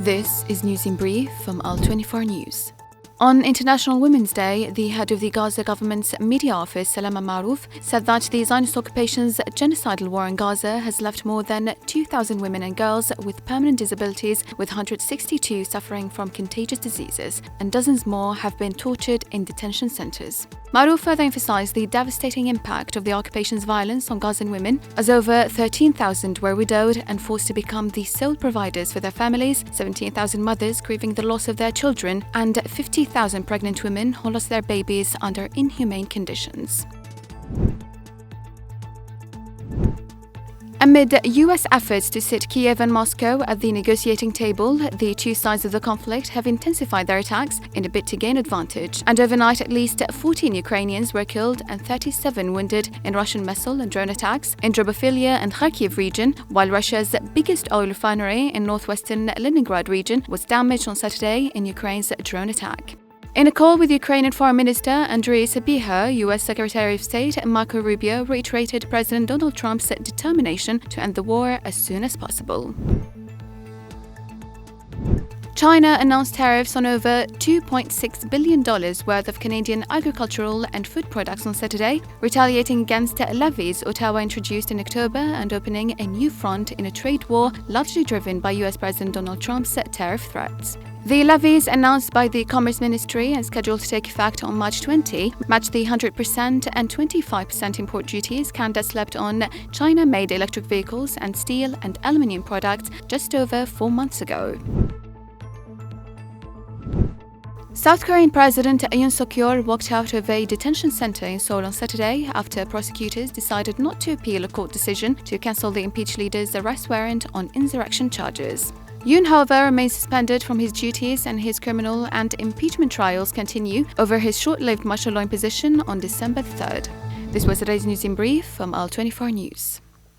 This is News in Brief from Al24 News. On International Women's Day, the head of the Gaza government's media office, Salama Marouf, said that the Zionist occupation's genocidal war in Gaza has left more than 2,000 women and girls with permanent disabilities, with 162 suffering from contagious diseases, and dozens more have been tortured in detention centers. Marouf further emphasized the devastating impact of the occupation's violence on Gazan women, as over 13,000 were widowed and forced to become the sole providers for their families, 17,000 mothers grieving the loss of their children, and 50,000 pregnant women who lost their babies under inhumane conditions. Amid US efforts to sit Kiev and Moscow at the negotiating table, the two sides of the conflict have intensified their attacks in a bid to gain advantage. And overnight, at least 14 Ukrainians were killed and 37 wounded in Russian missile and drone attacks in Drobophilia and Kharkiv region, while Russia's biggest oil refinery in northwestern Leningrad region was damaged on Saturday in Ukraine's drone attack. In a call with Ukrainian Foreign Minister Andriy Sybiha, U.S. Secretary of State Marco Rubio reiterated President Donald Trump's determination to end the war as soon as possible. China announced tariffs on over $2.6 billion worth of Canadian agricultural and food products on Saturday, retaliating against levies Ottawa introduced in October and opening a new front in a trade war largely driven by U.S. President Donald Trump's tariff threats. The levies, announced by the Commerce Ministry and scheduled to take effect on March 20, match the 100% and 25% import duties Canada slapped on China-made electric vehicles and steel and aluminium products just over 4 months ago. South Korean President Yoon Suk-yeol walked out of a detention center in Seoul on Saturday after prosecutors decided not to appeal a court decision to cancel the impeached leader's arrest warrant on insurrection charges. Yoon, however, remains suspended from his duties, and his criminal and impeachment trials continue over his short-lived martial law imposition on December 3rd. This was today's News in Brief from Al24 News.